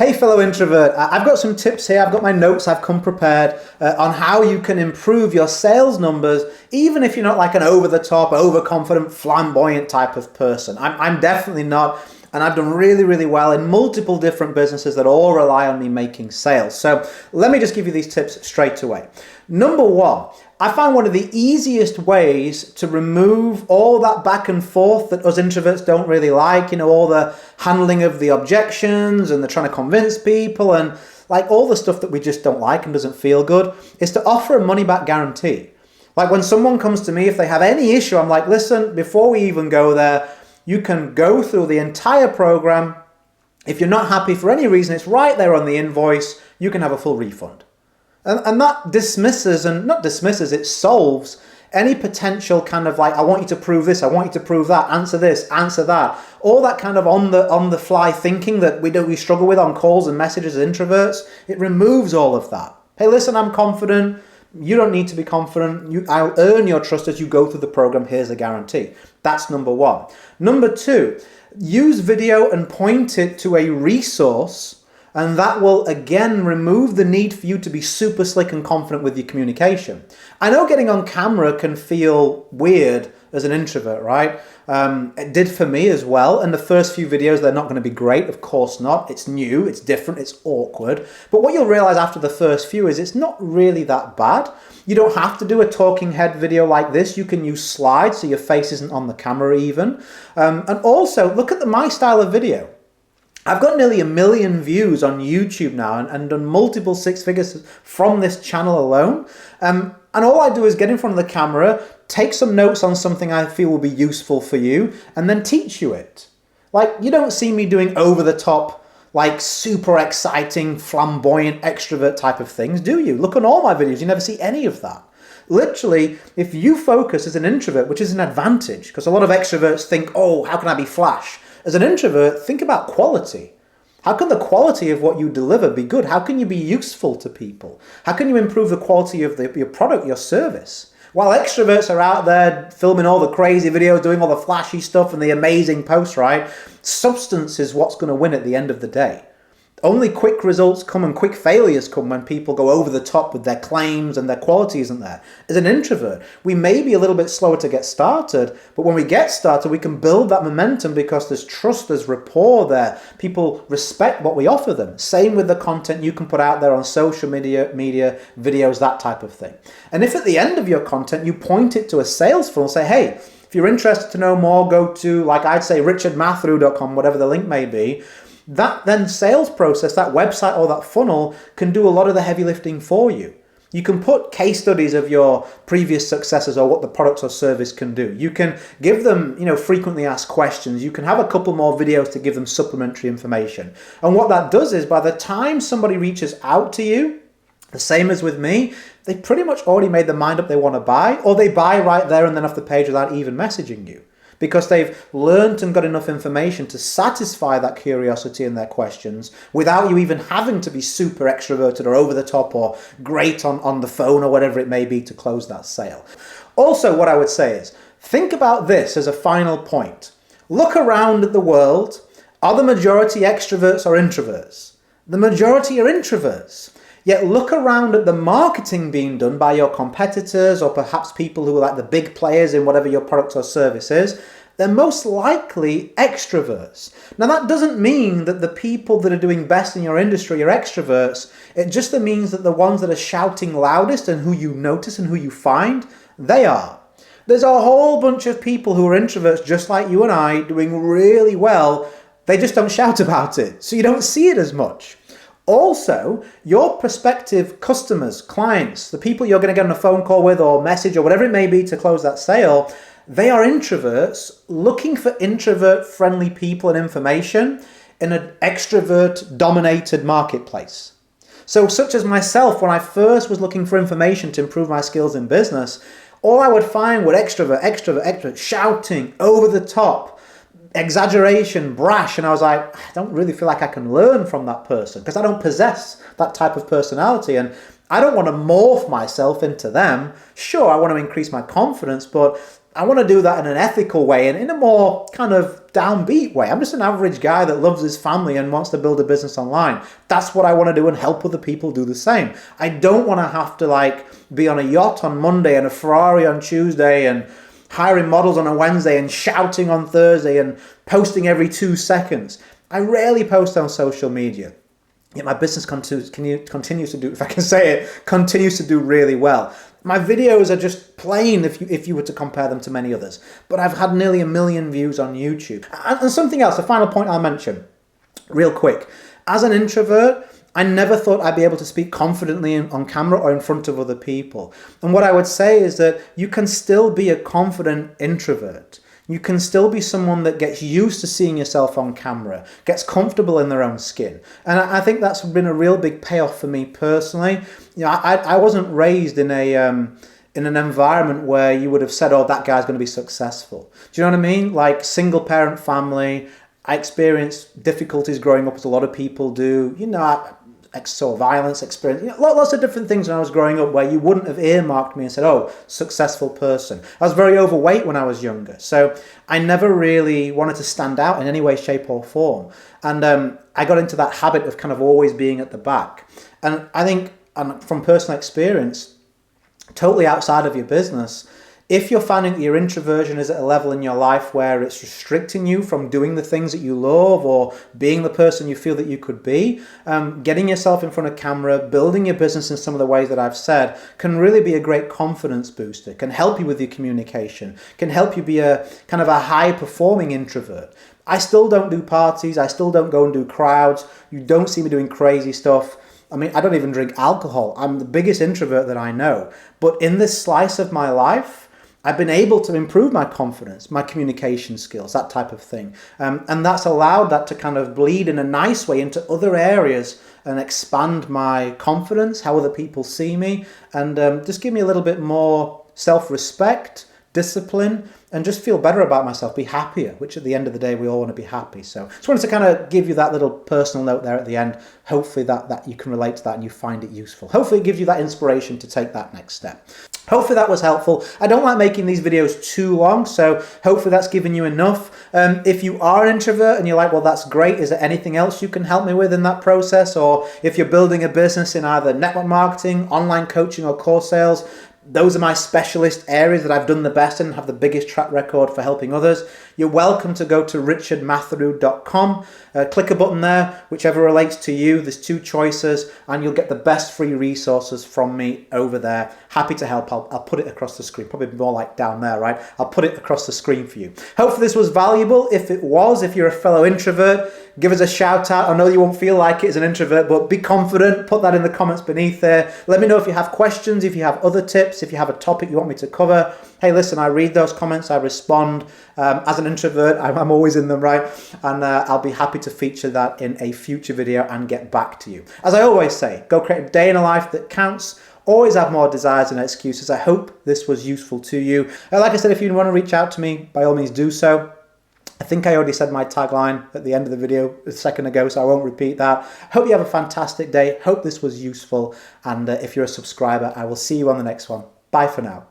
Hey fellow introvert, I've got some tips here. I've got my notes, I've come prepared on how you can improve your sales numbers even if you're not like an over-the-top, overconfident, flamboyant type of person. I'm definitely not, and I've done really, really well in multiple different businesses that all rely on me making sales. So let me just give you these tips straight away. Number one, I find one of the easiest ways to remove all that back and forth that us introverts don't really like, all the handling of the objections and the trying to convince people and like all the stuff that we just don't like and doesn't feel good, is to offer a money back guarantee. Like when someone comes to me, if they have any issue, I'm like, listen, before we even go there, you can go through the entire program. If you're not happy for any reason, it's right there on the invoice. You can have a full refund. And that it solves any potential kind of like, I want you to prove this, I want you to prove that, answer this, answer that. All that kind of on the fly thinking that we struggle with on calls and messages as introverts, it removes all of that. Hey, listen, I'm confident. You don't need to be confident. I'll earn your trust as you go through the program. Here's a guarantee. That's number one. Number two, use video and point it to a resource, and that will again remove the need for you to be super slick and confident with your communication. I know getting on camera can feel weird as an introvert, right? It did for me as well. And the first few videos, they're not going to be great. Of course not. It's new, it's different, it's awkward. But what you'll realize after the first few is it's not really that bad. You don't have to do a talking head video like this. You can use slides so your face isn't on the camera even. And also, look at my style of video. I've got nearly 1 million views on YouTube now and done multiple six figures from this channel alone. And all I do is get in front of the camera, take some notes on something I feel will be useful for you, and then teach you it. Like, you don't see me doing over-the-top, like super exciting, flamboyant, extrovert type of things, do you? Look on all my videos, you never see any of that. Literally, if you focus as an introvert, which is an advantage, because a lot of extroverts think, oh, how can I be flash? As an introvert, think about quality. How can the quality of what you deliver be good? How can you be useful to people? How can you improve the quality of your product, your service? While extroverts are out there filming all the crazy videos, doing all the flashy stuff and the amazing posts, right? Substance is what's going to win at the end of the day. Only quick results come and quick failures come when people go over the top with their claims and their quality isn't there. As an introvert, we may be a little bit slower to get started, but when we get started, we can build that momentum because there's trust, there's rapport there. People respect what we offer them. Same with the content you can put out there on social media, videos, that type of thing. And if at the end of your content, you point it to a sales funnel, say, hey, if you're interested to know more, go to, like I'd say, richardmathrew.com, whatever the link may be. That then sales process, that website or that funnel can do a lot of the heavy lifting for you. You can put case studies of your previous successes or what the product or service can do. You can give them, frequently asked questions. You can have a couple more videos to give them supplementary information. And what that does is by the time somebody reaches out to you, the same as with me, they pretty much already made their mind up they want to buy, or they buy right there and then off the page without even messaging you. Because they've learned and got enough information to satisfy that curiosity and their questions without you even having to be super extroverted or over the top or great on the phone or whatever it may be to close that sale. Also, what I would say is, think about this as a final point. Look around at the world. Are the majority extroverts or introverts? The majority are introverts. Yet look around at the marketing being done by your competitors or perhaps people who are like the big players in whatever your product or service is. They're most likely extroverts. Now that doesn't mean that the people that are doing best in your industry are extroverts. It just means that the ones that are shouting loudest and who you notice and who you find, they are. There's a whole bunch of people who are introverts just like you and I doing really well. They just don't shout about it. So you don't see it as much. Also, your prospective customers, clients, the people you're going to get on a phone call with or message or whatever it may be to close that sale, they are introverts looking for introvert-friendly people and information in an extrovert-dominated marketplace. So such as myself, when I first was looking for information to improve my skills in business, all I would find were extrovert, shouting, over the top, exaggeration, brash, and I was like, I don't really feel like I can learn from that person because I don't possess that type of personality and I don't want to morph myself into them. Sure, I want to increase my confidence, but I want to do that in an ethical way and in a more kind of downbeat way. I'm just an average guy that loves his family and wants to build a business online. That's what I want to do and help other people do the same. I don't want to have to like be on a yacht on Monday and a Ferrari on Tuesday and hiring models on a Wednesday and shouting on Thursday and posting every 2 seconds. I rarely post on social media. Yet my business continues to do, if I can say it, continues to do really well. My videos are just plain if you were to compare them to many others. But I've had nearly 1 million views on YouTube. And something else, a final point I'll mention, real quick. As an introvert, I never thought I'd be able to speak confidently on camera or in front of other people. And what I would say is that you can still be a confident introvert. You can still be someone that gets used to seeing yourself on camera, gets comfortable in their own skin. And I think that's been a real big payoff for me personally. You know, I wasn't raised in an environment where you would have said, oh, that guy's going to be successful. Do you know what I mean? Like single parent family, I experienced difficulties growing up as a lot of people do. You know, saw violence experience, you know, lots of different things when I was growing up where you wouldn't have earmarked me and said, oh, successful person. I was very overweight when I was younger, so I never really wanted to stand out in any way, shape or form. And I got into that habit of kind of always being at the back. And I think, and from personal experience, totally outside of your business, if you're finding that your introversion is at a level in your life where it's restricting you from doing the things that you love or being the person you feel that you could be, getting yourself in front of camera, building your business in some of the ways that I've said can really be a great confidence booster, can help you with your communication, can help you be a kind of a high performing introvert. I still don't do parties, I still don't go and do crowds, you don't see me doing crazy stuff. I mean, I don't even drink alcohol. I'm the biggest introvert that I know. But in this slice of my life, I've been able to improve my confidence, my communication skills, that type of thing. And that's allowed that to kind of bleed in a nice way into other areas and expand my confidence, how other people see me, and just give me a little bit more self-respect, discipline, and just feel better about myself, be happier, which at the end of the day, we all want to be happy. So just wanted to kind of give you that little personal note there at the end. Hopefully that you can relate to that and you find it useful. Hopefully it gives you that inspiration to take that next step. Hopefully that was helpful. I don't like making these videos too long, so hopefully that's given you enough. If you are an introvert and you're like, well, that's great, is there anything else you can help me with in that process? Or if you're building a business in either network marketing, online coaching, or course sales, those are my specialist areas that I've done the best in and have the biggest track record for helping others. You're welcome to go to richardmatheru.com, click a button there, whichever relates to you. There's 2 choices and you'll get the best free resources from me over there. Happy to help. I'll put it across the screen, probably more like down there, right? I'll put it across the screen for you. Hopefully this was valuable. If it was, if you're a fellow introvert, give us a shout out. I know you won't feel like it as an introvert, but be confident. Put that in the comments beneath there. Let me know if you have questions, if you have other tips, if you have a topic you want me to cover. Hey, listen, I read those comments, I respond. As an introvert, I'm always in them, right? And I'll be happy to feature that in a future video and get back to you. As I always say, go create a day in a life that counts. Always have more desires than excuses. I hope this was useful to you. Like I said, if you want to reach out to me, by all means do so. I think I already said my tagline at the end of the video a second ago, so I won't repeat that. Hope you have a fantastic day. Hope this was useful. And if you're a subscriber, I will see you on the next one. Bye for now.